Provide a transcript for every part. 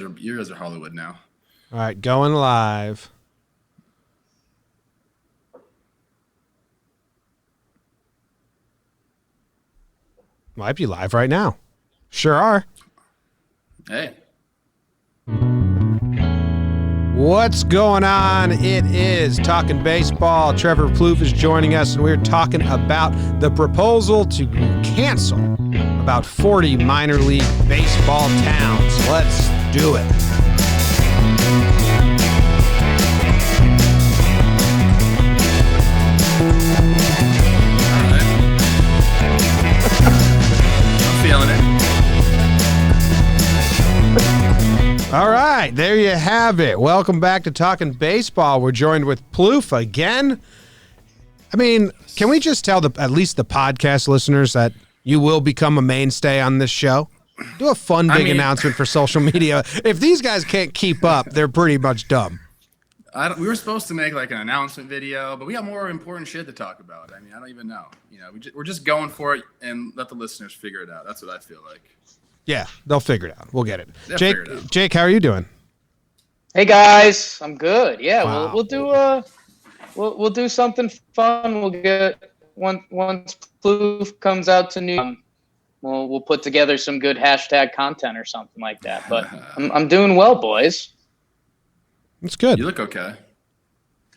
are Hollywood now. All right, going live. Might be live right now. Sure are. Hey. What's going on? It is Talking Baseball. Trevor Plouffe is joining us, and we're talking about the proposal to cancel about 40 minor league baseball towns. Let's do it. I'm feeling it. All right, there you have it. Welcome back to Talking Baseball. We're joined with Plouffe again. I mean, can we just tell at least the podcast listeners that you will become a mainstay on this show? Do a fun big announcement for social media. If these guys can't keep up, they're pretty much dumb. We were supposed to make like an announcement video, but we got more important shit to talk about. I mean, I don't even know. You know, we're just going for it and let the listeners figure it out. That's what I feel like. Yeah, they'll figure it out. We'll get it. They'll figure it out. Jake, how are you doing? Hey guys, I'm good. Yeah, Wow. we'll do something fun. We'll get once Plouffe comes out to New. We'll put together some good hashtag content or something like that. But I'm doing well, boys. It's good. You look okay.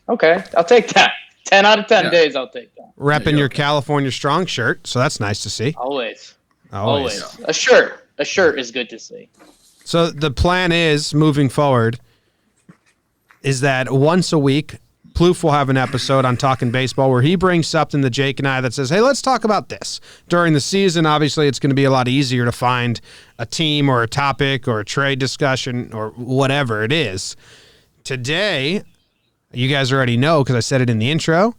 Okay, I'll take that. 10 out of 10 days, I'll take that. Repping your California Strong shirt, so that's nice to see. Always. Always. A shirt is good to see. So the plan is, moving forward, is that once a week, Plouffe will have an episode on Talking Baseball where he brings something to Jake and I that says, hey, let's talk about this. During the season, obviously, it's going to be a lot easier to find a team or a topic or a trade discussion or whatever it is. Today, you guys already know because I said it in the intro.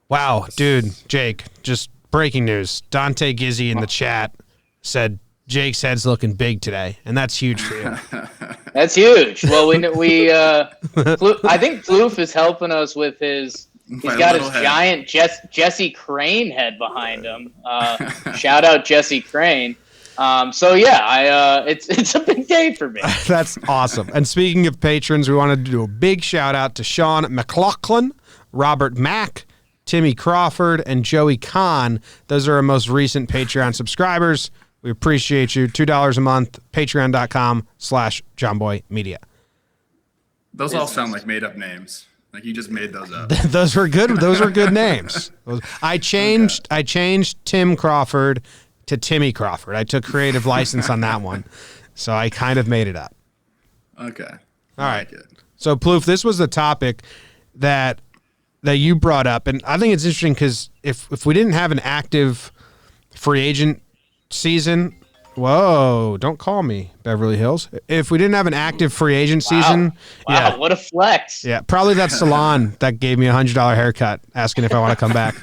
Wow, dude, Jake, just breaking news. Dante Gizzi in the chat said Jake's head's looking big today, and that's huge for you. That's huge. Well, I think Plouffe is helping us with his. He's got his head. Giant Jesse Crane head behind him. Shout out Jesse Crane. It's a big day for me. That's awesome. And speaking of patrons, we wanted to do a big shout out to Sean McLaughlin, Robert Mack, Timmy Crawford, and Joey Kahn. Those are our most recent Patreon subscribers. We appreciate you. $2 a month, patreon.com/JohnBoyMedia. Those all sound like made up names. Like you just made those up. Those were good. Those were good names. I changed Tim Crawford to Timmy Crawford. I took creative license on that one. So I kind of made it up. Okay. All right. So Plouffe, this was the topic that you brought up, and I think it's interesting because if we didn't have an active free agent season, whoa, don't call me Beverly Hills. If we didn't have an active free agent season, yeah, what a flex. Yeah, probably that salon that gave me a $100 haircut asking if I want to come back.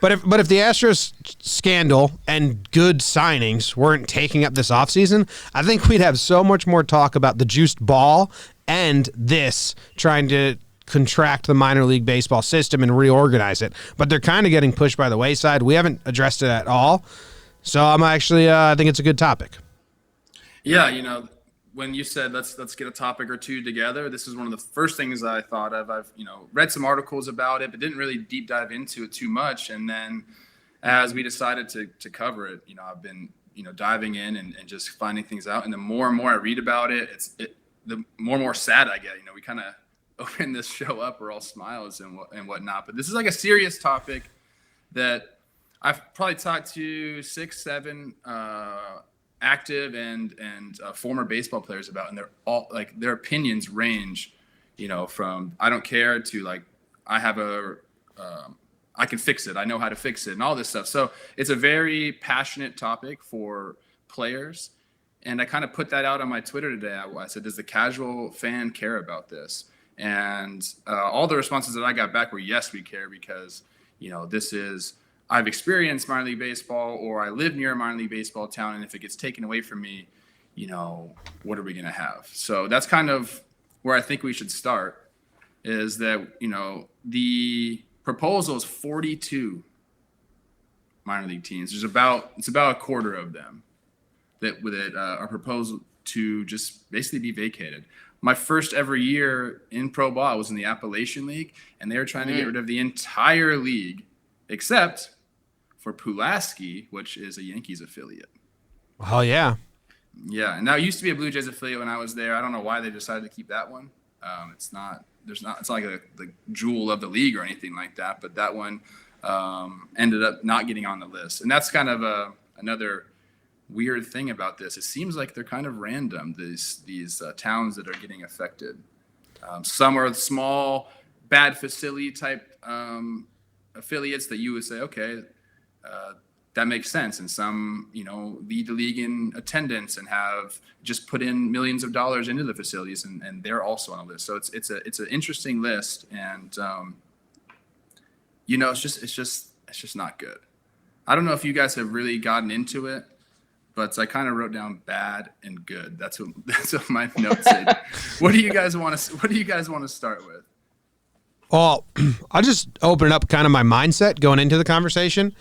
But if the Astros scandal and good signings weren't taking up this offseason, I think we'd have so much more talk about the juiced ball and this trying to contract the minor league baseball system and reorganize it. But they're kind of getting pushed by the wayside. We haven't addressed it at all. So I'm actually, I think it's a good topic. Yeah, you know, when you said let's get a topic or two together, this is one of the first things I thought of. I've read some articles about it, but didn't really deep dive into it too much. And then as we decided to cover it, I've been diving in and just finding things out. And the more and more I read about it, the more and more sad I get. We kind of open this show up, we're all smiles and whatnot. But this is like a serious topic that I've probably talked to 6, 7 active and former baseball players about, and they're all like their opinions range, from I don't care to like I have I can fix it, I know how to fix it, and all this stuff. So it's a very passionate topic for players, and I kind of put that out on my Twitter today. I said, does the casual fan care about this? And all the responses that I got back were yes, we care, because this is I've experienced minor league baseball, or I live near a minor league baseball town, and if it gets taken away from me, what are we going to have? So that's kind of where I think we should start, is that, the proposal is 42 minor league teams. It's about a quarter of them that are to just basically be vacated. My first ever year in pro ball, I was in the Appalachian League, and they were trying to get rid of the entire league except for Pulaski, which is a Yankees affiliate. Oh yeah. Yeah, and now it used to be a Blue Jays affiliate when I was there. I don't know why they decided to keep that one. It's not like the jewel of the league or anything like that, but that one ended up not getting on the list. And that's kind of another weird thing about this. It seems like they're kind of random, these towns that are getting affected. Some are small, bad facility type affiliates that you would say, okay, that makes sense. And some, lead the league in attendance and have just put in millions of dollars into the facilities, and they're also on the list. So it's an interesting list, and it's just not good. I don't know if you guys have really gotten into it, but I kind of wrote down bad and good. That's what my notes said. What do you guys want to start with? Well, I'll just open up kind of my mindset going into the conversation.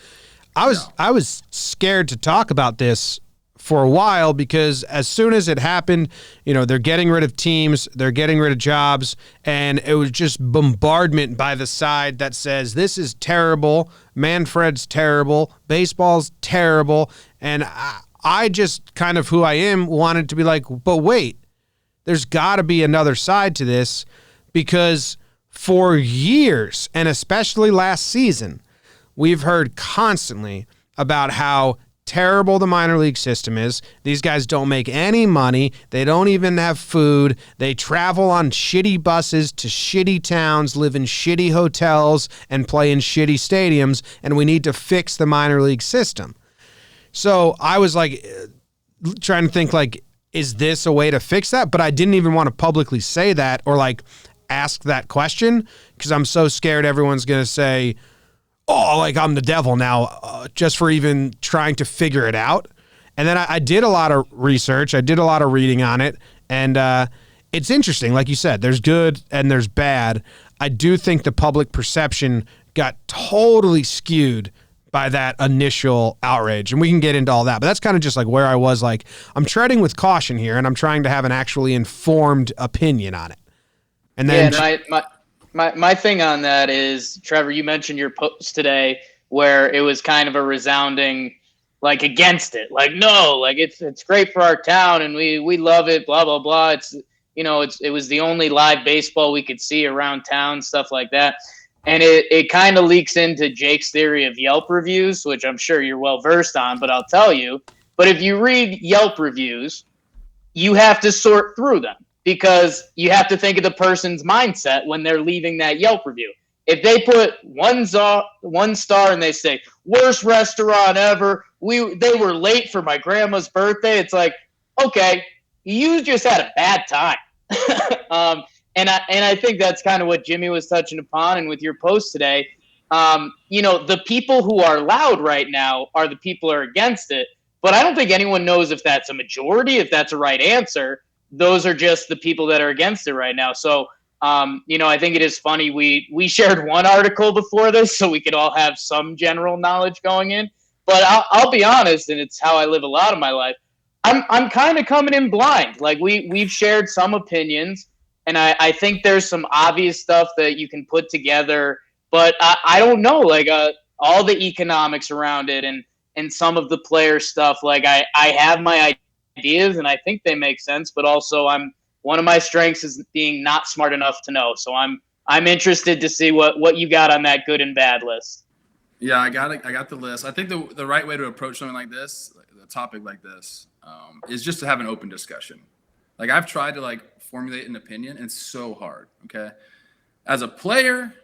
I was scared to talk about this for a while because as soon as it happened, they're getting rid of teams, they're getting rid of jobs, and it was just bombardment by the side that says this is terrible, Manfred's terrible, baseball's terrible, and I just kind of who I am wanted to be like, but wait, there's got to be another side to this, because for years, and especially last season, we've heard constantly about how terrible the minor league system is. These guys don't make any money. They don't even have food. They travel on shitty buses to shitty towns, live in shitty hotels, and play in shitty stadiums, and we need to fix the minor league system. So I was like trying to think like, is this a way to fix that? But I didn't even want to publicly say that or like ask that question because I'm so scared everyone's going to say, oh, like I'm the devil now, just for even trying to figure it out. And then I did a lot of research. I did a lot of reading on it. And it's interesting. Like you said, there's good and there's bad. I do think the public perception got totally skewed by that initial outrage. And we can get into all that. But that's kind of just like where I was like, I'm treading with caution here and I'm trying to have an actually informed opinion on it. And then My thing on that is, Trevor, you mentioned your post today where it was kind of a resounding, like, against it. Like, no, like it's great for our town and we love it, blah, blah, blah. It was the only live baseball we could see around town, stuff like that. And it kind of leaks into Jake's theory of Yelp reviews, which I'm sure you're well versed on, but I'll tell you. But if you read Yelp reviews, you have to sort through them, because you have to think of the person's mindset when they're leaving that Yelp review. If they put one star and they say, worst restaurant ever, they were late for my grandma's birthday, it's like, okay, you just had a bad time. And I think that's kind of what Jimmy was touching upon. And with your post today, the people who are loud right now are the people who are against it. But I don't think anyone knows if that's a majority, if that's a right answer. Those are just the people that are against it right now. So, I think it is funny. We shared one article before this, so we could all have some general knowledge going in. But I'll be honest, and it's how I live a lot of my life. I'm kind of coming in blind. Like we've shared some opinions, and I think there's some obvious stuff that you can put together. But I don't know, like all the economics around it and some of the player stuff. Like I have my ideas and I think they make sense, but also one of my strengths is being not smart enough to know. So I'm interested to see what you got on that good and bad list. Yeah, I got the list. I think the right way to approach something like this, a topic like this, is just to have an open discussion. Like I've tried to formulate an opinion, and it's so hard. Okay, as a player,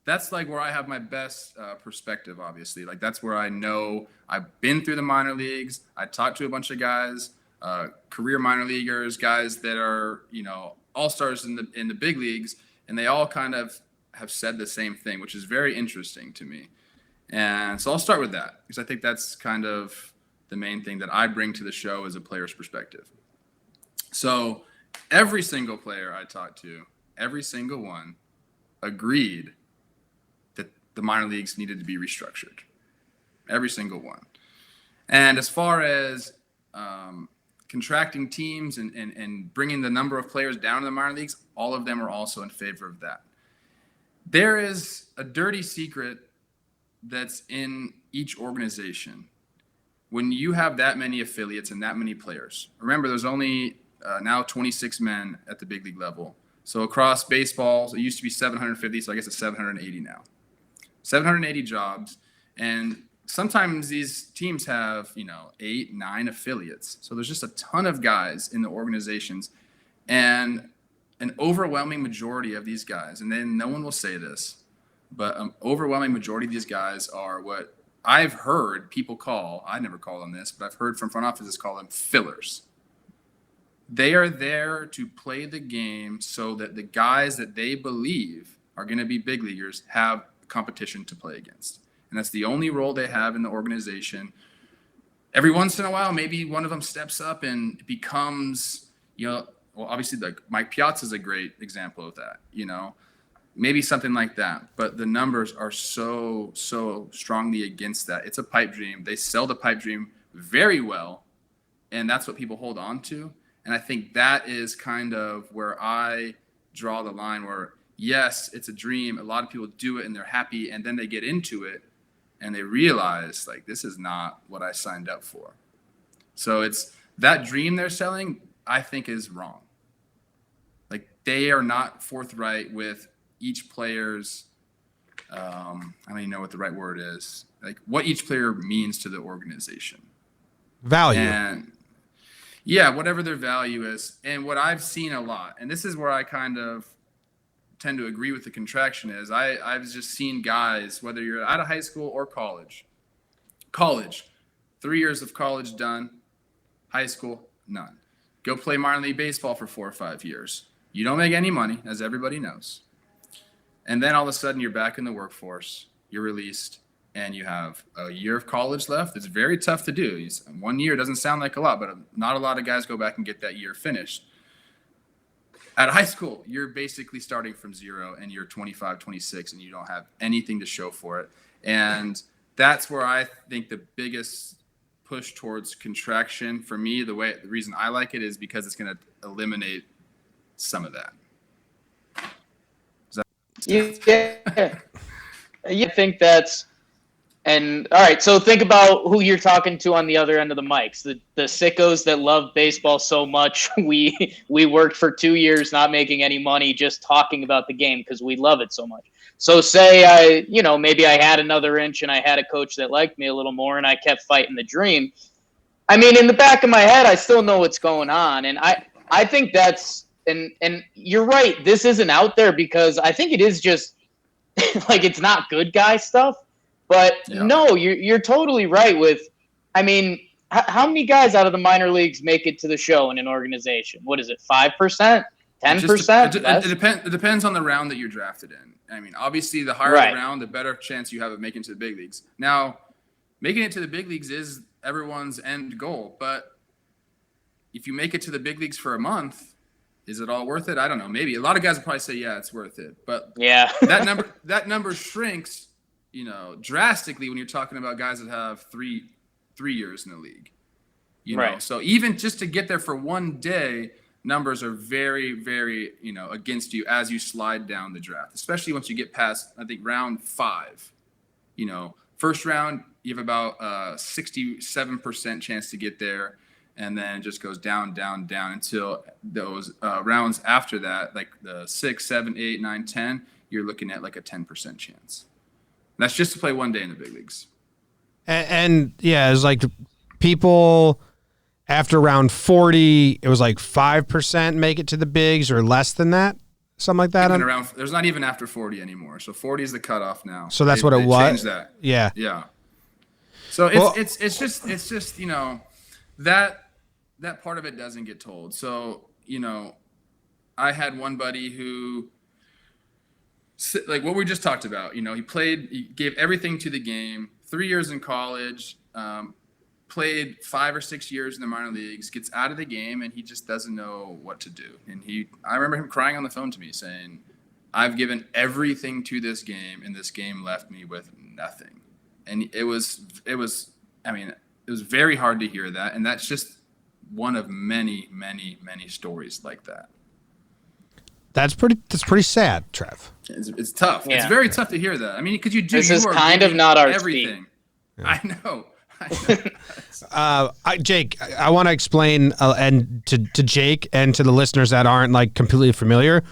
that's where I have my best perspective. Obviously, that's where I know I've been through the minor leagues. I talked to a bunch of guys, career minor leaguers, guys that are all-stars in the big leagues, and they all kind of have said the same thing, which is very interesting to me. And so I'll start with that because I think that's kind of the main thing that I bring to the show as a player's perspective. So every single player I talked to, every single one agreed that the minor leagues needed to be restructured. Every single one. And as far as contracting teams and bringing the number of players down to the minor leagues, all of them are also in favor of that. There is a dirty secret that's in each organization. When you have that many affiliates and that many players, remember there's only now 26 men at the big league level. So across baseball, it used to be 750, so I guess it's 780 now. 780 jobs, and sometimes these teams have, 8, 9 affiliates. So there's just a ton of guys in the organizations, and an overwhelming majority of these guys, and then no one will say this, but an overwhelming majority of these guys are what I've heard people call, I never call them this, but I've heard from front offices call them fillers. They are there to play the game so that the guys that they believe are going to be big leaguers have competition to play against. And that's the only role they have in the organization. Every once in a while, maybe one of them steps up and becomes, well, obviously like Mike Piazza is a great example of that, maybe something like that. But the numbers are so strongly against that. It's a pipe dream. They sell the pipe dream very well, and that's what people hold on to. And I think that is kind of where I draw the line where, yes, it's a dream. A lot of people do it and they're happy. And then they get into it and they realize, like, this is not what I signed up for. So it's that dream they're selling, I think, is wrong. Like, they are not forthright with each player's, I don't even know what the right word is, like what each player means to the organization. Value. And yeah, whatever their value is. And what I've seen a lot, and this is where I kind of tend to agree with the contraction, is I've just seen guys, whether you're out of high school or college, 3 years of college done, high school, none. Go play minor league baseball for 4 or 5 years. You don't make any money, as everybody knows. And then all of a sudden you're back in the workforce, you're released, and you have a year of college left. It's very tough to do. 1 year doesn't sound like a lot, but not a lot of guys go back and get that year finished. At high school, you're basically starting from zero, and you're 25, 26, and you don't have anything to show for it. And that's where I think the biggest push towards contraction for me, the reason I like it is because it's going to eliminate some of that. Yeah. You think that's, and all right, so think about who you're talking to on the other end of the mics, the sickos that love baseball so much. We worked for 2 years not making any money, just talking about the game because we love it so much. So say maybe I had another inch and I had a coach that liked me a little more and I kept fighting the dream. I mean, in the back of my head, I still know what's going on. And I think that's, and you're right, this isn't out there because I think it is just like, it's not good guy stuff. But yeah. No, you're totally right with, I mean, how many guys out of the minor leagues make it to the show in an organization? What is it, 5%, 10%? It depends on the round that you're drafted in. I mean, obviously, the higher the round, the better chance you have of making it to the big leagues. Now, making it to the big leagues is everyone's end goal. But if you make it to the big leagues for a month, is it all worth it? I don't know. Maybe. A lot of guys will probably say, yeah, it's worth it. But yeah, that number shrinks, drastically when you're talking about guys that have three years in the league. Right. So even just to get there for one day, numbers are very, very, against you as you slide down the draft, especially once you get past, I think, round 5. First round, you have about 67% chance to get there. And then it just goes down, down, down until those rounds after that, like the 6, 7, 8, 9, 10, you're looking at like a 10% chance. That's just to play one day in the big leagues. And yeah, it's like people after round 40, it was like 5% make it to the bigs or less than that, something like that. There's not even after 40 anymore. So 40 is the cutoff now. So that's what it was. Changed that. Yeah. Yeah. So it's just that part of it doesn't get told. So I had one buddy who, like what we just talked about, he gave everything to the game, 3 years in college, played 5 or 6 years in the minor leagues, gets out of the game, and he just doesn't know what to do. And I remember him crying on the phone to me saying, I've given everything to this game, and this game left me with nothing. And it was very hard to hear that. And that's just one of many, many, many stories like that. That's pretty sad, Trev. It's tough. Yeah. It's very tough to hear that. I mean, because This you is are kind of giving not our everything. speed. I know. Jake, I want to explain and to Jake and to the listeners that aren't like completely familiar,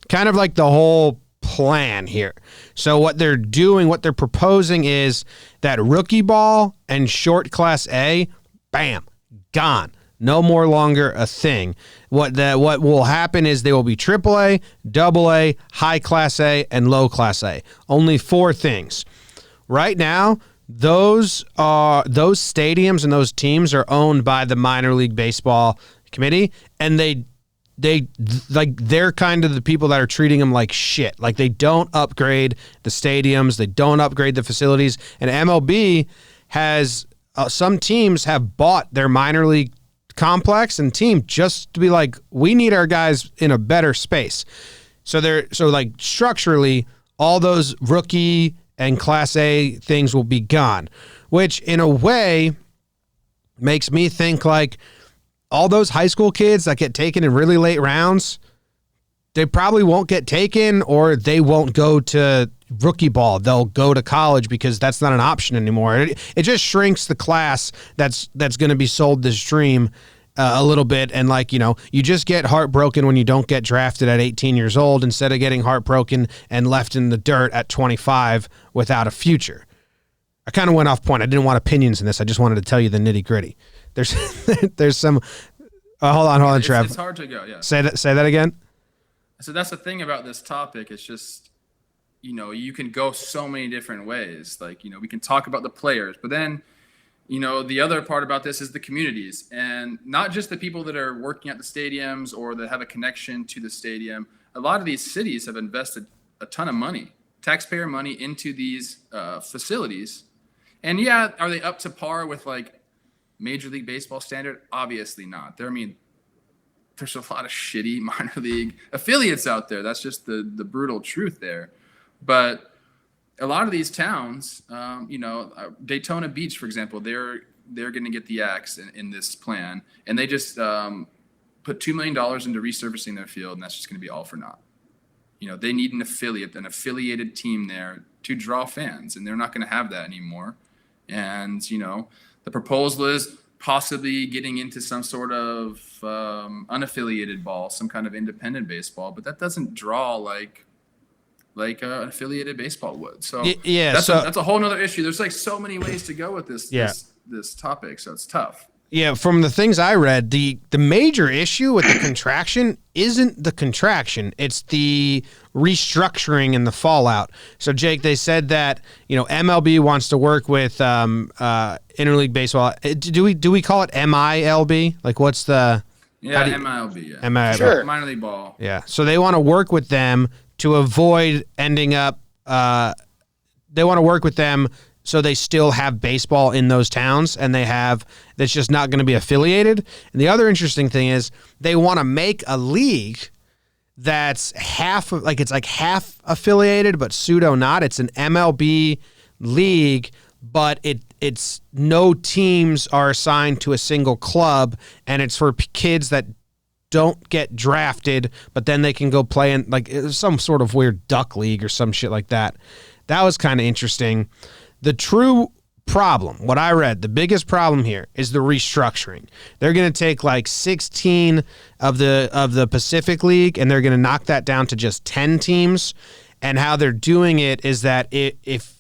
kind of like the whole plan here. So what they're doing, what they're proposing is that rookie ball and short class A, bam, gone. No more longer a thing. What will happen is they will be AAA, AA, high class A, and low class A. Only 4 things. Right now, those stadiums and those teams are owned by the minor league baseball committee, and they're kind of the people that are treating them like shit. Like, they don't upgrade the stadiums, they don't upgrade the facilities, and MLB has some teams have bought their minor league complex and team just to be like, we need our guys in a better space. So like structurally, all those rookie and class A things will be gone, which in a way makes me think like all those high school kids that get taken in really late rounds, they probably won't get taken, or they won't go to rookie ball. They'll go to college because that's not an option anymore. It just shrinks the class that's going to be sold this dream a little bit. And like, you just get heartbroken when you don't get drafted at 18 years old instead of getting heartbroken and left in the dirt at 25 without a future. I kind of went off point. I didn't want opinions in this. I just wanted to tell you the nitty gritty. There's some, hold on, Trev. It's hard to go. Yeah. Say that again. So that's the thing about this topic. It's just, you can go so many different ways. Like, we can talk about the players, but then, the other part about this is the communities, and not just the people that are working at the stadiums or that have a connection to the stadium. A lot of these cities have invested a ton of money, taxpayer money, into these facilities. And yeah, are they up to par with like Major League Baseball standard? Obviously not. There's a lot of shitty minor league affiliates out there. That's just the brutal truth there. But a lot of these towns, Daytona Beach, for example, they're going to get the axe in this plan, and they just put $2 million into resurfacing their field, and that's just going to be all for naught. They need an affiliated team there to draw fans, and they're not going to have that anymore. And the proposal is possibly getting into some sort of unaffiliated ball, some kind of independent baseball, but that doesn't draw like an affiliated baseball would. So yeah, that's a whole nother issue. There's like so many ways to go with this topic, so it's tough. Yeah, from the things I read, the major issue with the contraction isn't the contraction, it's the restructuring and the fallout. So Jake, they said that MLB wants to work with interleague baseball. Do we call it MILB? Like, what's the MILB? Yeah, MILB. Sure. Minor league ball. Yeah, so they want to work with them to avoid ending up. They want to work with them so they still have baseball in those towns, and that's just not going to be affiliated. And the other interesting thing is they want to make a league that's half affiliated but pseudo not. It's an MLB league, but it's no teams are assigned to a single club, and it's for kids that don't get drafted, but then they can go play in like some sort of weird duck league or some shit like that. That was kind of interesting. The true problem, what I read, the biggest problem here is the restructuring. They're going to take like 16 of the Pacific League, and they're going to knock that down to just 10 teams. And how they're doing it is that if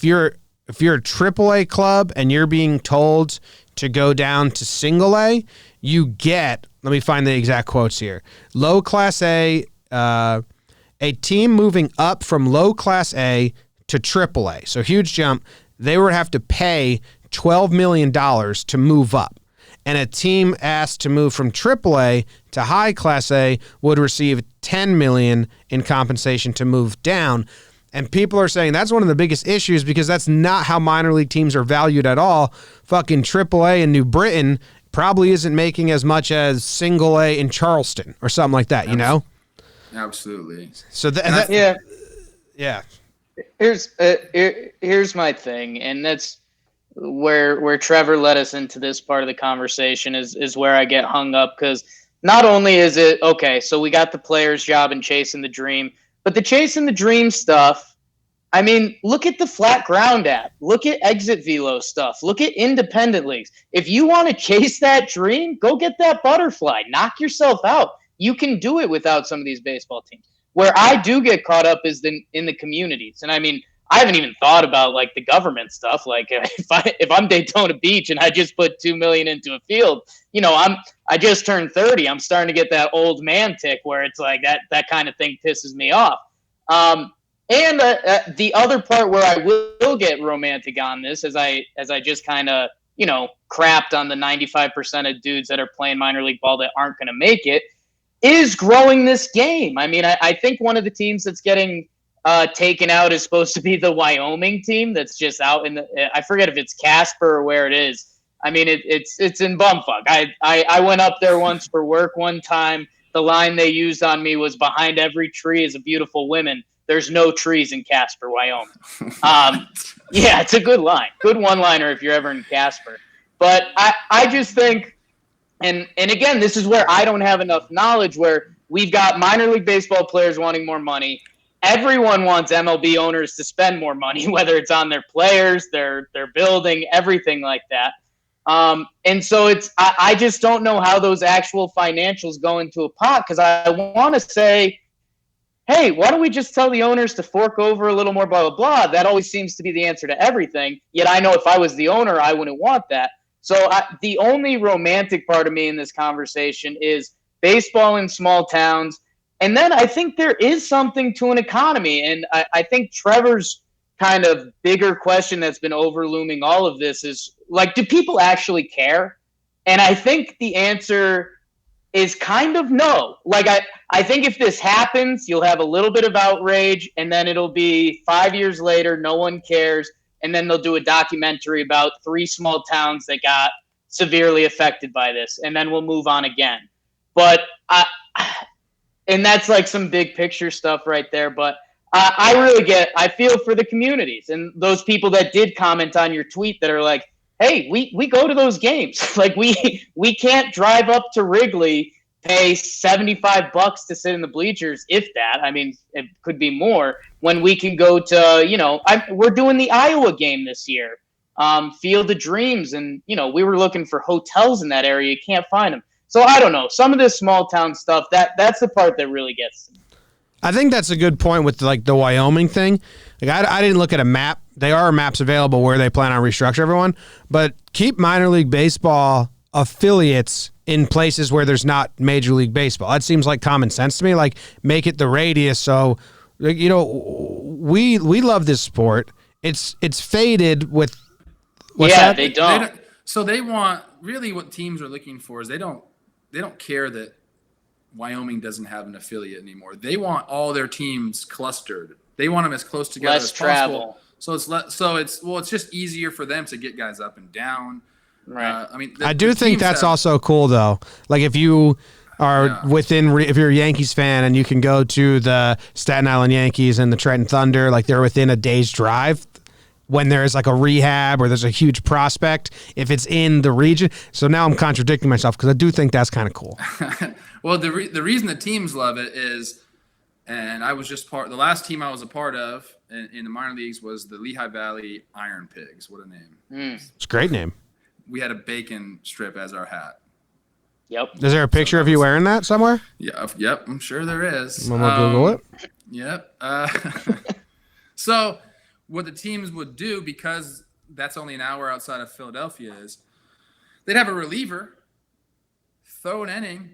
you're a AAA club and you're being told to go down to single A, you get, let me find the exact quotes here. Low class A, a team moving up from low class A to AAA, so huge jump, they would have to pay $12 million to move up. And a team asked to move from AAA to high class A would receive $10 million in compensation to move down. And people are saying that's one of the biggest issues because that's not how minor league teams are valued at all. Fucking AAA in New Britain probably isn't making as much as single A in Charleston or something like that, Absolutely. So Yeah. Yeah. Here's my thing, and that's where Trevor led us into this part of the conversation is where I get hung up, because not only is it okay, so we got the player's job and chasing the dream, but the chasing the dream stuff. I mean, look at the flat ground app. Look at exit velo stuff. Look at independent leagues. If you want to chase that dream, go get that butterfly. Knock yourself out. You can do it without some of these baseball teams. Where I do get caught up is in the communities. And I mean, I haven't even thought about like the government stuff. Like if I'm Daytona Beach and I just put $2 million into a field, I just turned 30. I'm starting to get that old man tick where it's like that kind of thing pisses me off. And the other part where I will get romantic on this, as I just kind of crapped on the 95% of dudes that are playing minor league ball that aren't going to make it, is growing this game. I mean, I think one of the teams that's getting taken out is supposed to be the Wyoming team that's just out in I forget if it's Casper or where it is. I mean, it's in bumfuck. I went up there once for work one time. The line they used on me was, "Behind every tree is a beautiful woman. There's no trees in Casper, Wyoming." Yeah, it's a good line. Good one-liner if you're ever in Casper. But I just think, and again, this is where I don't have enough knowledge, where we've got minor league baseball players wanting more money. Everyone wants MLB owners to spend more money, whether it's on their players, their building, everything like that. And so I just don't know how those actual financials go into a pot, because I want to say, hey, why don't we just tell the owners to fork over a little more, blah, blah, blah. That always seems to be the answer to everything. Yet I know if I was the owner, I wouldn't want that. So the only romantic part of me in this conversation is baseball in small towns. And then I think there is something to an economy. And I think Trevor's kind of bigger question that's been overlooming all of this is, like, do people actually care? And I think the answer is kind of no. Like, I think if this happens, you'll have a little bit of outrage, and then it'll be 5 years later, no one cares, and then they'll do a documentary about 3 small towns that got severely affected by this, and then we'll move on again. But and that's like some big picture stuff right there. But I feel for the communities and those people that did comment on your tweet that are like, hey, we go to those games. Like we can't drive up to Wrigley, pay $75 to sit in the bleachers, if that. I mean, it could be more, when we can go to, we're doing the Iowa game this year, Field of Dreams, and we were looking for hotels in that area. You can't find them. So I don't know. Some of this small town stuff, that's the part that really gets to me. I think that's a good point with like the Wyoming thing. Like I didn't look at a map. There are maps available where they plan on restructure everyone, but keep minor league baseball affiliates in places where there's not Major League Baseball. That seems like common sense to me. Like, make it the radius. So, we love this sport. It's faded with. What's that? They don't. So they want, really what teams are looking for is they don't care that Wyoming doesn't have an affiliate anymore. They want all their teams clustered. They want them as close together as possible. So it's just easier for them to get guys up and down. Right. I do think that's also cool though. Like, if you are if you're a Yankees fan and you can go to the Staten Island Yankees and the Trenton Thunder, like they're within a day's drive. When there's like a rehab or there's a huge prospect, if it's in the region. So now I'm contradicting myself, because I do think that's kind of cool. Well, the reason the teams love it is, and I was just the last team I was a part of in the minor leagues was the Lehigh Valley Iron Pigs. What a name. It's a great name. We had a bacon strip as our hat. Yep. Is there a picture of you wearing that somewhere? Yeah. Yep. I'm sure there is. I'm going to Google it. Yep. So what the teams would do, because that's only an hour outside of Philadelphia, is they'd have a reliever throw an inning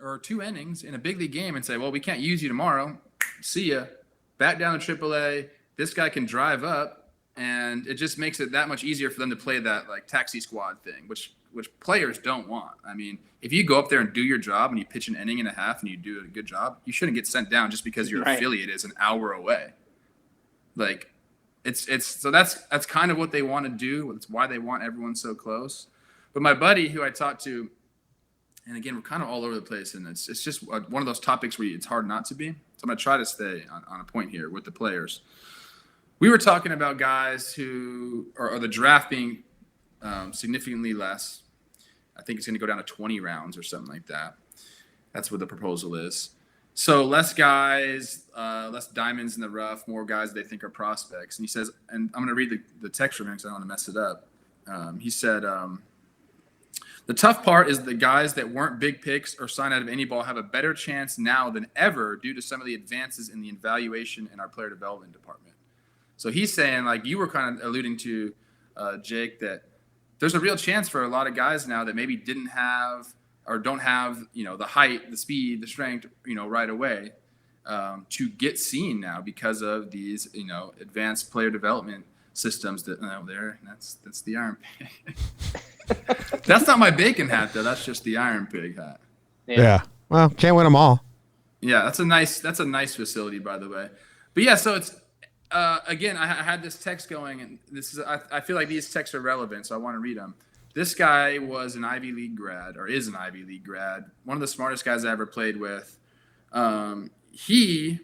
or 2 innings in a big league game and say, well, we can't use you tomorrow. See ya. Back down to AAA. This guy can drive up, and it just makes it that much easier for them to play that like taxi squad thing, which players don't want. I mean, if you go up there and do your job and you pitch an inning and a half and you do a good job, you shouldn't get sent down just because your affiliate is an hour away. Like, so that's kind of what they want to do. It's why they want everyone so close. But my buddy who I talked to, and again, we're kind of all over the place, and it's just one of those topics where it's hard not to be. So I'm going to try to stay on a point here with the players. We were talking about guys who are the draft being significantly less. I think it's going to go down to 20 rounds or something like that. That's what the proposal is. So less guys, less diamonds in the rough, more guys they think are prospects. And he says, and I'm going to read the text from him because I don't want to mess it up. He said, the tough part is the guys that weren't big picks or signed out of any ball have a better chance now than ever due to some of the advances in the evaluation in our player development department. So he's saying, like you were kind of alluding to, Jake, that there's a real chance for a lot of guys now that maybe didn't have or don't have, the height, the speed, the strength, right away to get seen now because of these, advanced player development systems that that's the Iron Pig. That's not my bacon hat though. That's just the Iron Pig hat. Yeah. Well, can't win them all. Yeah, that's a nice facility, by the way. But yeah, so it's again, I had this text going, and this is I feel like these texts are relevant, so I want to read them. This guy was an Ivy League grad, or is an Ivy League grad. One of the smartest guys I ever played with. He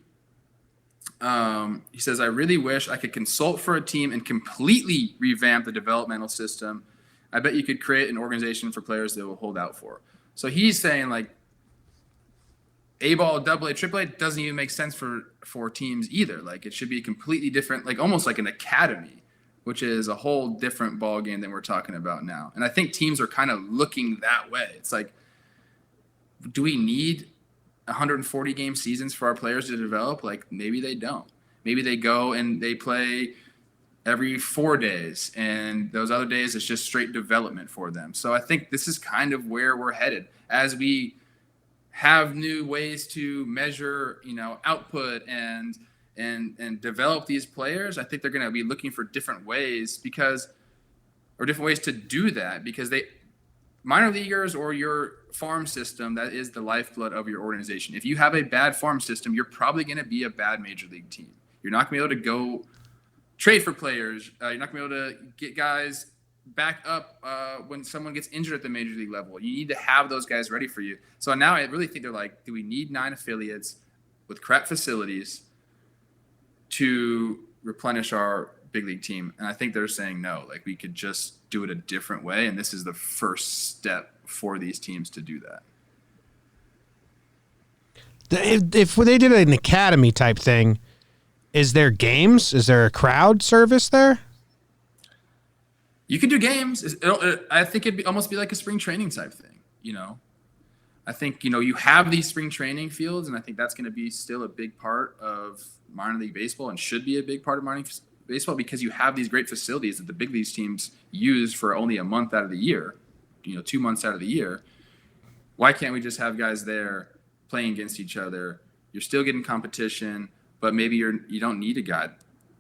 says, I really wish I could consult for a team and completely revamp the developmental system. I bet you could create an organization for players that will hold out for. So he's saying, like, A-ball, AA, AAA doesn't even make sense for teams either. Like, it should be completely different, like almost like an academy, which is a whole different ball game than we're talking about now. And I think teams are kind of looking that way. It's like, do we need 140 game seasons for our players to develop? Like, maybe they don't. Maybe they go and they play every 4 days, and those other days it's just straight development for them. So I think this is kind of where we're headed as we have new ways to measure, output and develop these players. I think they're going to be looking for different ways different ways to do that, because minor leaguers or your farm system, that is the lifeblood of your organization. If you have a bad farm system, you're probably going to be a bad major league team. You're not going to be able to go trade for players. You're not going to be able to get guys back up when someone gets injured at the major league level. You need to have those guys ready for you. So now I really think they're like, do we need 9 affiliates with crap facilities to replenish our big league team? And I think they're saying no, like we could just do it a different way. And this is the first step for these teams to do that. If they did an academy type thing, is there games? Is there a crowd service there? You could do games. I think it'd almost be like a spring training type thing, I think, you have these spring training fields, and I think that's going to be still a big part of minor league baseball and should be a big part of minor league baseball, because you have these great facilities that the big leagues teams use for only a month out of the year, 2 months out of the year. Why can't we just have guys there playing against each other? You're still getting competition, but maybe you don't need a guy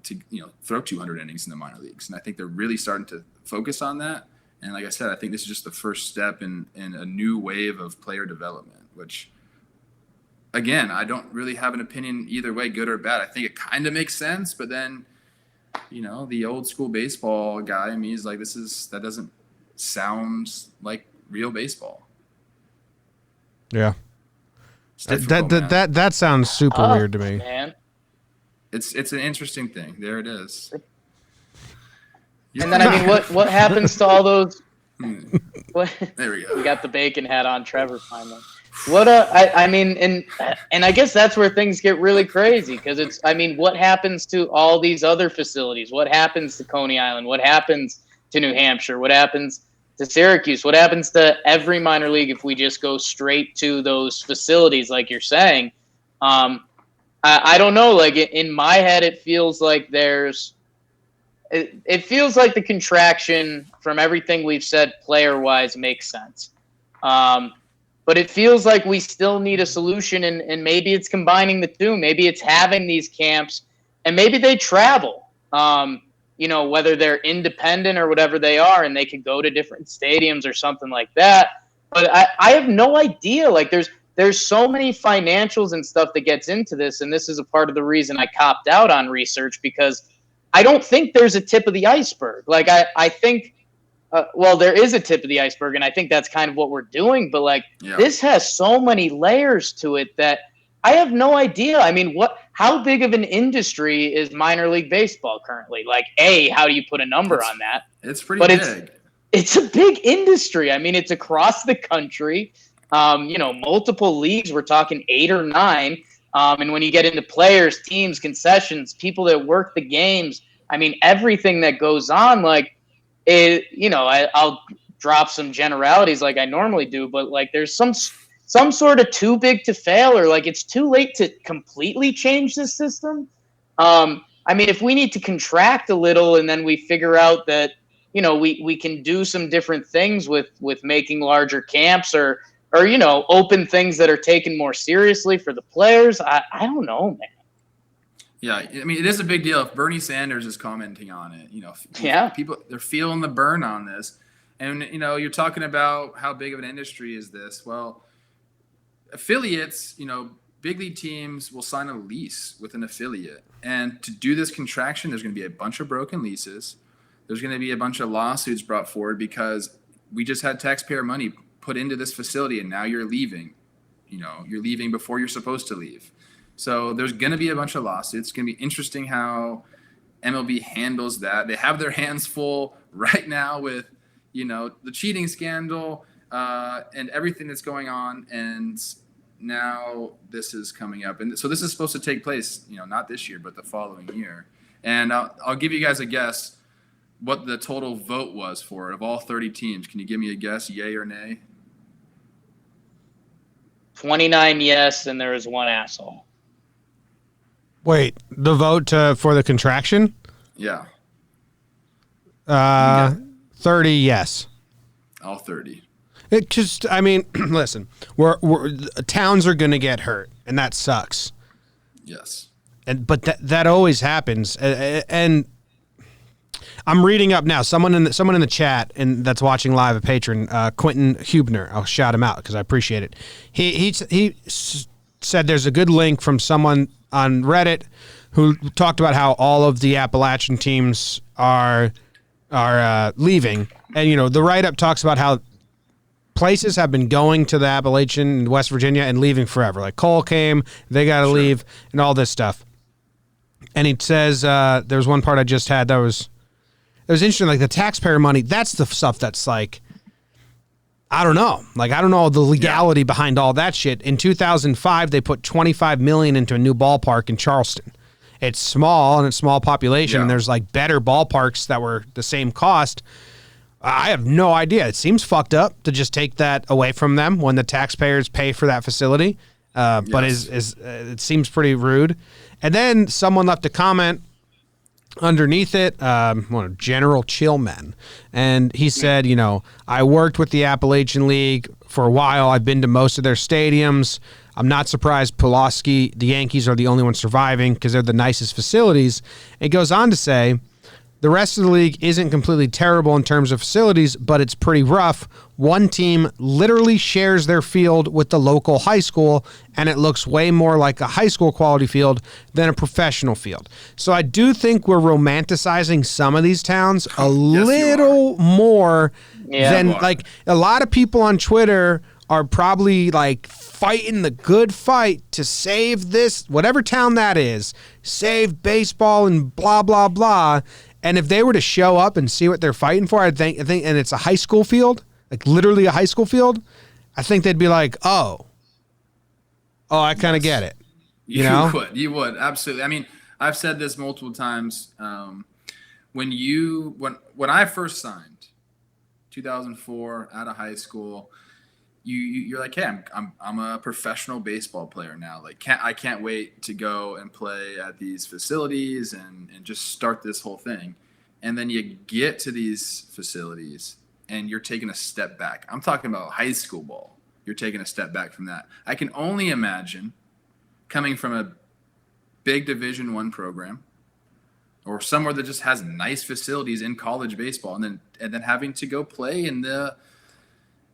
to throw 200 innings in the minor leagues. And I think they're really starting to focus on that. And like I said, I think this is just the first step in a new wave of player development, which, again, I don't really have an opinion either way, good or bad. I think it kind of makes sense, but then, the old school baseball guy in me is like, that doesn't sound like real baseball. Yeah. That sounds super weird to me. Man. It's an interesting thing. There it is. And then what happens to all those? There we go. We got the bacon hat on, Trevor, finally. And I guess that's where things get really crazy, because what happens to all these other facilities? What happens to Coney Island? What happens to New Hampshire? What happens to Syracuse? What happens to every minor league if we just go straight to those facilities, like you're saying? I don't know. Like in my head, it feels like it feels like the contraction from everything we've said player-wise makes sense. But it feels like we still need a solution, and maybe it's combining the two. Maybe it's having these camps, and maybe they travel, whether they're independent or whatever they are, and they could go to different stadiums or something like that. But I have no idea. Like there's so many financials and stuff that gets into this, and this is a part of the reason I copped out on research, because I don't think there's a tip of the iceberg. Like I think, there is a tip of the iceberg, and I think that's kind of what we're doing. But This has so many layers to it that I have no idea. How big of an industry is minor league baseball currently? How do you put a number on that? It's pretty big. it's a big industry. I mean, it's across the country. Multiple leagues. We're talking 8 or 9. And when you get into players, teams, concessions, people that work the games, I mean, everything that goes on, I'll drop some generalities like I normally do, but like there's some sort of too big to fail, or like it's too late to completely change the system. I mean, if we need to contract a little and then we figure out that, we can do some different things with making larger camps or open things that are taken more seriously for the players. I don't know, man. Yeah, I mean, it is a big deal if Bernie Sanders is commenting on it. People, they're feeling the burn on this. And, you're talking about how big of an industry is this. Well, affiliates, big league teams will sign a lease with an affiliate. And to do this contraction, there's going to be a bunch of broken leases. There's going to be a bunch of lawsuits brought forward because we just had taxpayer money put into this facility and now you're leaving. You're leaving before you're supposed to leave. So there's going to be a bunch of lawsuits. It's going to be interesting how MLB handles that. They have their hands full right now with, the cheating scandal and everything that's going on. And now this is coming up. And so this is supposed to take place, not this year, but the following year. And I'll give you guys a guess what the total vote was for it of all 30 teams. Can you give me a guess, yay or nay? 29 yes, and there was 1 asshole. Wait, the vote for the contraction? Yeah. 30 yes. All 30. It just, I mean, listen, towns are going to get hurt, and that sucks. Yes. But that always happens, and I'm reading up now. Someone in the chat and that's watching live, a patron, Quentin Hubner. I'll shout him out because I appreciate it. He said there's a good link from someone on Reddit who talked about how all of the Appalachian teams are leaving, and the write up talks about how places have been going to the Appalachian and West Virginia and leaving forever. Like Cole came, they got to leave, and all this stuff. And he says there was one part I just had that was. It was interesting, like the taxpayer money, that's the stuff that's like, I don't know. Like, I don't know the legality behind all that shit. In 2005, they put $25 million into a new ballpark in Charleston. It's small and it's small population. And there's like better ballparks that were the same cost. I have no idea. It seems fucked up to just take that away from them when the taxpayers pay for that facility. But it seems pretty rude. And then someone left a comment underneath it, General Chillman. And he said, I worked with the Appalachian League for a while. I've been to most of their stadiums. I'm not surprised Pulaski, the Yankees, are the only ones surviving because they're the nicest facilities. It goes on to say, the rest of the league isn't completely terrible in terms of facilities, but it's pretty rough. One team literally shares their field with the local high school, and it looks way more like a high school quality field than a professional field. So I do think we're romanticizing some of these towns a little more than, like, a lot of people on Twitter are probably like fighting the good fight to save this, whatever town that is, save baseball and blah, blah, blah. And if they were to show up and see what they're fighting for, I think, and it's a high school field, like literally a high school field, I think they'd be like, oh, I kind of get it. You would. Absolutely. I mean, I've said this multiple times. When I first signed 2004 out of high school, you're like, hey, I'm a professional baseball player now. Like, I can't wait to go and play at these facilities and just start this whole thing. And then you get to these facilities and you're taking a step back. I'm talking about high school ball. You're taking a step back from that. I can only imagine coming from a big Division I program or somewhere that just has nice facilities in college baseball, and then having to go play in the.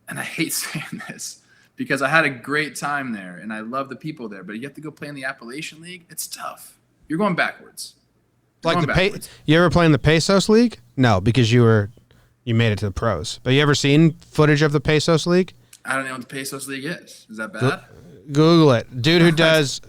And I hate saying this because I had a great time there and I love the people there, but you have to go play in the Appalachian League. It's tough. You're going backwards. You ever play in the Pesos League? No, because you made it to the pros. But you ever seen footage of the Pesos League? I don't know what the Pesos League is. Is that bad? Google it. Dude who does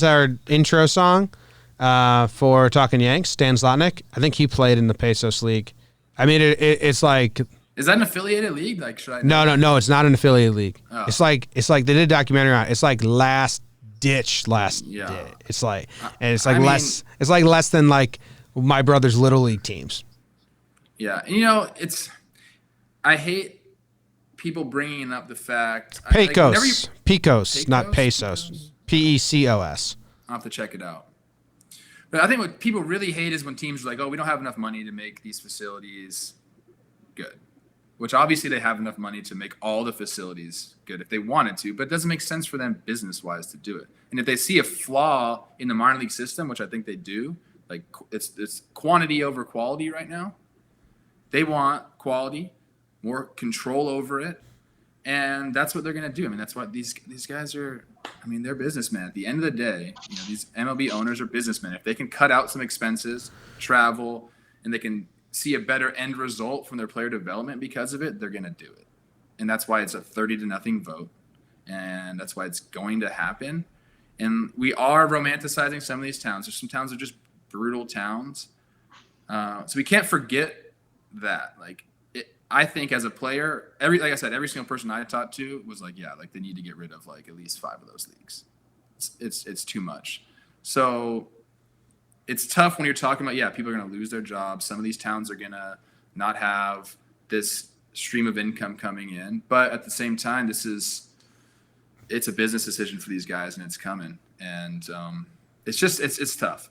our intro song for Talking Yanks, Stan Zlotnick. I think he played in the Pesos League I mean, it's like Is that an affiliated league? Like, should I? no, it's not an affiliated league. Oh. It's like they did a documentary on it. It's like last ditch. Yeah. It's like, and it's like I mean- it's like less than like my brother's little league teams. Yeah, and I hate people bringing up the fact. Like, whenever Pecos, not Pecos? pesos. PECOS. I'll have to check it out. But I think what people really hate is when teams are like, oh, we don't have enough money to make these facilities good. Which obviously they have enough money to make all the facilities good if they wanted to, but it doesn't make sense for them business-wise to do it. And if they see a flaw in the minor league system, which I think they do, like it's quantity over quality right now. They want quality, more control over it, and that's what they're going to do. I mean, that's what these guys are. I mean, they're businessmen. At the end of the day, these MLB owners are businessmen. If they can cut out some expenses, travel, and they can see a better end result from their player development because of it, they're going to do it. And that's why it's a 30-0 vote, and that's why it's going to happen. And we are romanticizing some of these towns. There's some towns that are just brutal towns, so we can't forget that. I think as a player, like I said, every single person I talked to was like, yeah, like they need to get rid of like at least 5 of those leagues. It's too much. So it's tough when you're talking about, yeah, people are going to lose their jobs. Some of these towns are going to not have this stream of income coming in, but at the same time, it's a business decision for these guys, and it's coming. And it's tough.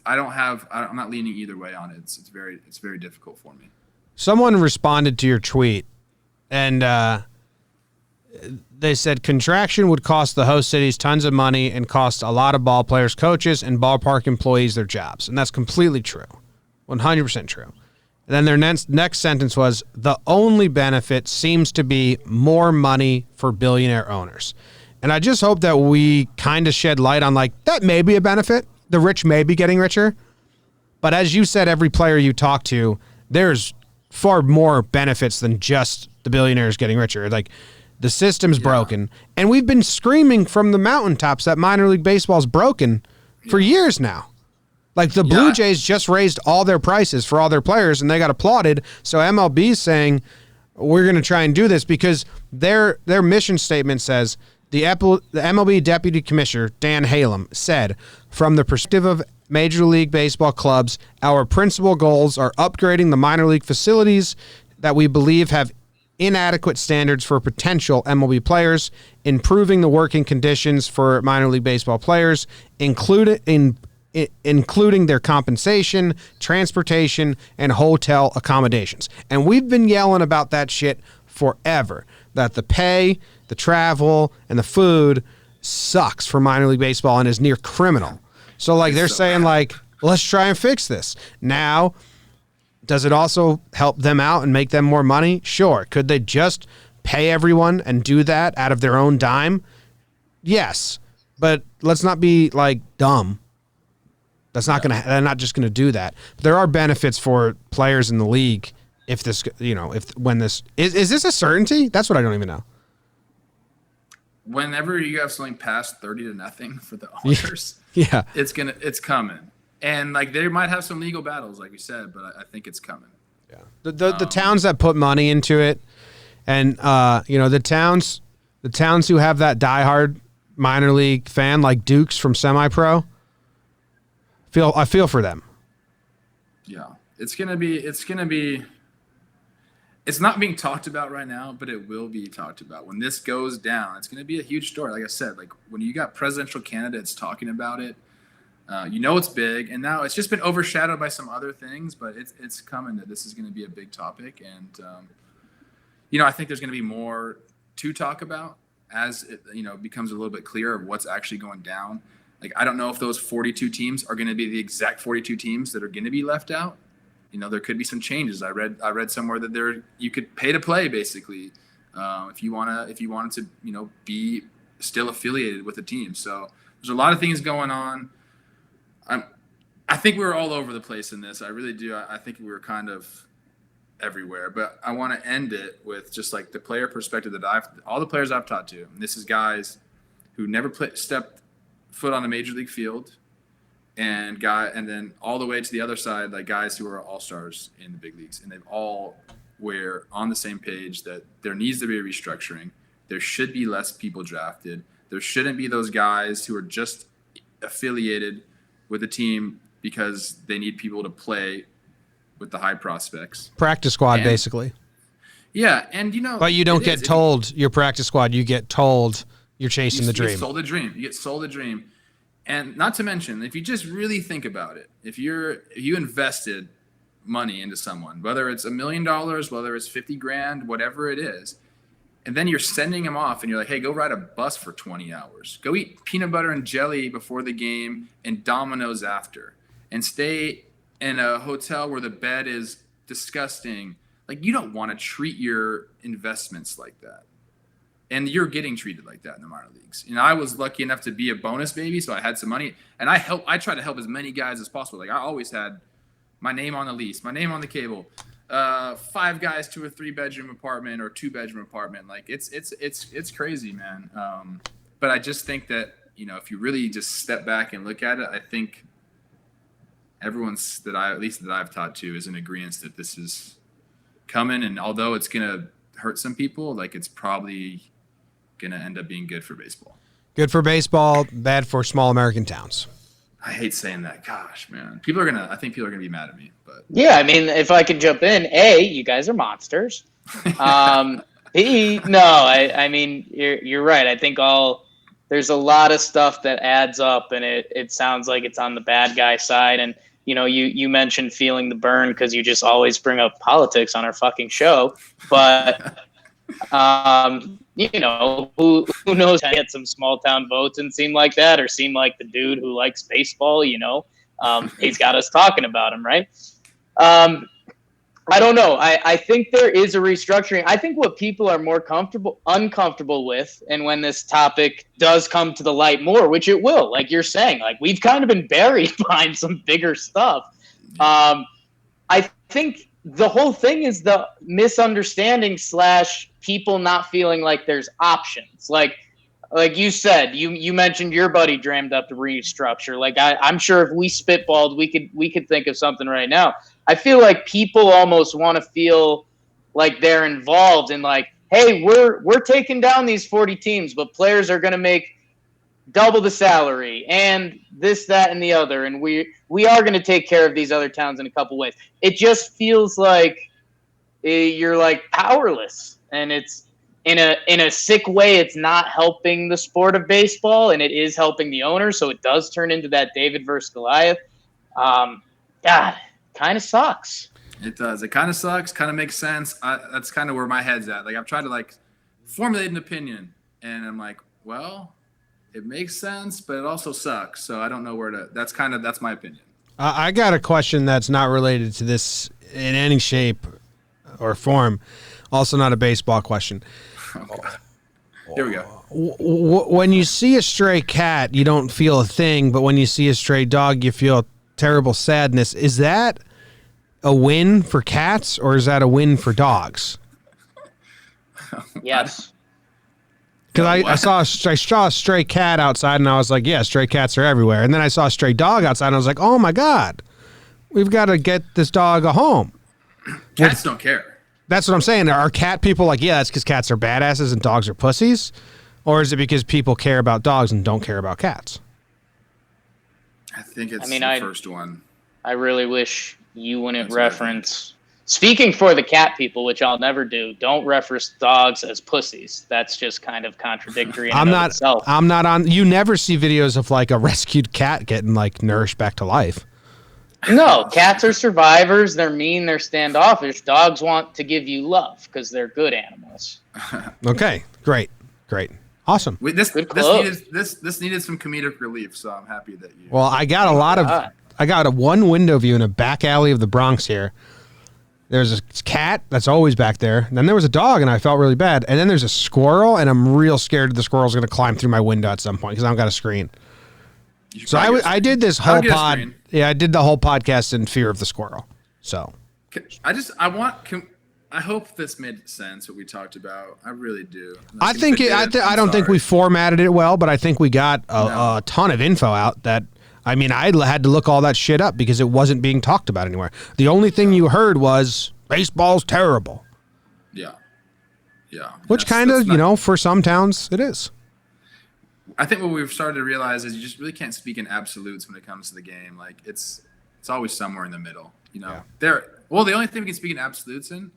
I'm not leaning either way on it. It's very difficult for me. Someone responded to your tweet, and they said contraction would cost the host cities tons of money and cost a lot of ball players, coaches, and ballpark employees their jobs. And that's completely true. 100% true. And then their next sentence was, the only benefit seems to be more money for billionaire owners. And I just hope that we kind of shed light on, like, that may be a benefit. The rich may be getting richer. But as you said, every player you talk to, there's far more benefits than just the billionaires getting richer. Like, the system's broken. And we've been screaming from the mountaintops that minor league baseball's broken for years now. Like, the Blue Jays just raised all their prices for all their players, and they got applauded. So MLB's saying, we're going to try and do this because their mission statement says, the MLB Deputy Commissioner, Dan Halem, said, from the perspective of Major League Baseball clubs, our principal goals are upgrading the minor league facilities that we believe have inadequate standards for potential MLB players, improving the working conditions for minor league baseball players, including their compensation, transportation, and hotel accommodations. And we've been yelling about that shit forever, that the pay, the travel, and the food sucks for minor league baseball and is near criminal. So, like, they're saying, like, let's try and fix this. Now, does it also help them out and make them more money? Sure. Could they just pay everyone and do that out of their own dime? Yes. But let's not be, like, dumb. They're not just gonna do that. But there are benefits for players in the league if this, when this is this a certainty? That's what I don't even know. Whenever you have something past 30-0 for the owners, Yeah, it's coming. And like they might have some legal battles, like you said, but I think it's coming. yeah. The towns that put money into it, and the towns who have that diehard minor league fan, like Dukes from semi-pro. I feel for them. Yeah, it's not being talked about right now, but it will be talked about when this goes down. It's going to be a huge story. Like I said, like when you got presidential candidates talking about it, it's big, and now it's just been overshadowed by some other things, but it's coming that this is going to be a big topic. And, I think there's going to be more to talk about as it, becomes a little bit clearer of what's actually going down. Like, I don't know if those 42 teams are going to be the exact 42 teams that are going to be left out. There could be some changes. I read somewhere that you could pay to play basically, if you wanted to, be still affiliated with a team. So there's a lot of things going on. I think we were all over the place in this. I really do. I think we were kind of everywhere. But I want to end it with just like the player perspective that all the players I've talked to. And this is guys who never stepped foot on a major league field, and then all the way to the other side, like guys who are all-stars in the big leagues, and they've all were on the same page that there needs to be a restructuring. There should be less people drafted. There shouldn't be those guys who are just affiliated with the team because they need people to play with the high prospects. Practice squad, basically. Yeah, and but you don't get told you're practice squad. You get told you're chasing the dream. You get sold a dream. You get sold a dream. And not to mention, if you just really think about it, if you invested money into someone, whether it's $1 million, whether it's 50 grand, whatever it is, and then you're sending them off and you're like, hey, go ride a bus for 20 hours. Go eat peanut butter and jelly before the game and Domino's after. And stay in a hotel where the bed is disgusting. Like, you don't want to treat your investments like that. And you're getting treated like that in the minor leagues. I was lucky enough to be a bonus baby, so I had some money. And I tried to help as many guys as possible. Like, I always had my name on the lease, my name on the cable. 5 guys to a 3-bedroom apartment or 2-bedroom apartment. Like, it's crazy, man. But I just think that, if you really just step back and look at it, I think everyone's that I've talked to is in agreement that this is coming. And although it's going to hurt some people, like, it's probably going to end up being good for baseball. Good for baseball, bad for small American towns. I hate saying that. Gosh, man. I think people are going to be mad at me. But yeah, I mean, if I could jump in, A, you guys are monsters. B, no, I mean, you're right. I think there's a lot of stuff that adds up, and it sounds like it's on the bad guy side. And, you mentioned feeling the burn because you just always bring up politics on our fucking show. But, who knows how to get some small town votes and seem like that, or seem like the dude who likes baseball, he's got us talking about him, right? I don't know. I think there is a restructuring. I think what people are more uncomfortable with, and when this topic does come to the light more, which it will, like you're saying, like we've kind of been buried behind some bigger stuff. I think the whole thing is the misunderstanding / people not feeling like there's options. Like you said, you mentioned your buddy dreamed up the restructure. Like I'm sure if we spitballed, we could think of something right now. I feel like people almost want to feel like they're involved in, like, hey, we're taking down these 40 teams, but players are going to make double the salary and this, that, and the other, and we are going to take care of these other towns in a couple ways. It just feels like you're like powerless, and it's in a sick way. It's not helping the sport of baseball, and it is helping the owners. So it does turn into that David versus Goliath. God. Kind of sucks. It does. It kind of sucks. Kind of makes sense. That's kind of where my head's at. Like, I've tried to formulate an opinion, and I'm like, well, it makes sense, but it also sucks. So I don't know where to. That's my opinion. I got a question that's not related to this in any shape or form. Also, not a baseball question. Okay. Here we go. When you see a stray cat, you don't feel a thing, but when you see a stray dog, you feel terrible sadness. Is that a win for cats, or is that a win for dogs? Yes. Because I saw a stray cat outside, and I was like, yeah, stray cats are everywhere. And then I saw a stray dog outside, and I was like, oh, my God. We've got to get this dog a home. Cats don't care. That's what I'm saying. Are cat people like, yeah, that's because cats are badasses and dogs are pussies? Or is it because people care about dogs and don't care about cats? I think it's the first one. I really wish you wouldn't reference. Speaking for the cat people, which I'll never do, don't reference dogs as pussies. That's just kind of contradictory in itself. I'm not on. You never see videos of like a rescued cat getting like nourished back to life. No, cats are survivors. They're mean. They're standoffish. Dogs want to give you love because they're good animals. Okay, great. Awesome. This needed some comedic relief, so I'm happy that you. Well, I got I got a one window view in a back alley of the Bronx here. There's a cat that's always back there. And then there was a dog, and I felt really bad. And then there's a squirrel, and I'm real scared the squirrel's going to climb through my window at some point because I don't got a screen. So I did this whole pod. Yeah, I did the whole podcast in fear of the squirrel. So I hope this made sense, what we talked about. I really do. I think I don't think we formatted it well, but I think we got a ton of info out that I mean, I had to look all that shit up because it wasn't being talked about anywhere. The only thing you heard was baseball's terrible. Yeah. Yeah. Which kind of, for some towns, it is. I think what we've started to realize is you just really can't speak in absolutes when it comes to the game. Like it's always somewhere in the middle. Yeah. The only thing we can speak in absolutes in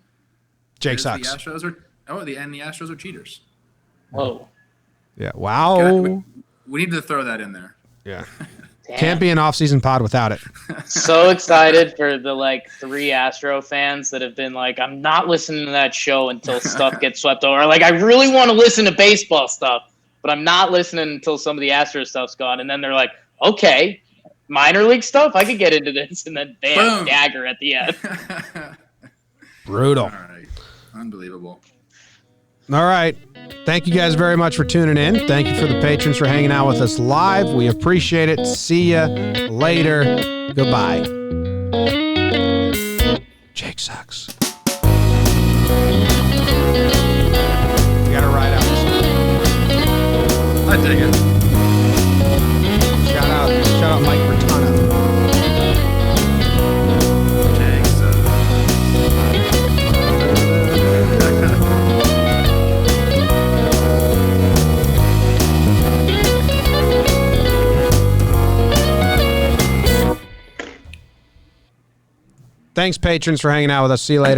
Jake sucks. The Astros are cheaters. Whoa. Yeah. Wow. We need to throw that in there. Yeah. Damn. Can't be an off-season pod without it. So excited for the 3 Astro fans that have been like, I'm not listening to that show until stuff gets swept over. Like, I really want to listen to baseball stuff, but I'm not listening until some of the Astro stuff's gone. And then they're like, okay, minor league stuff, I could get into this. And then bam, dagger at the end. Brutal. All right. Unbelievable. All right. Thank you guys very much for tuning in. Thank you for the patrons for hanging out with us live. We appreciate it. See ya later. Goodbye. Jake sucks. You gotta ride out this one. I dig it. Shout out Mike Bertano. Thanks, patrons, for hanging out with us. See you later.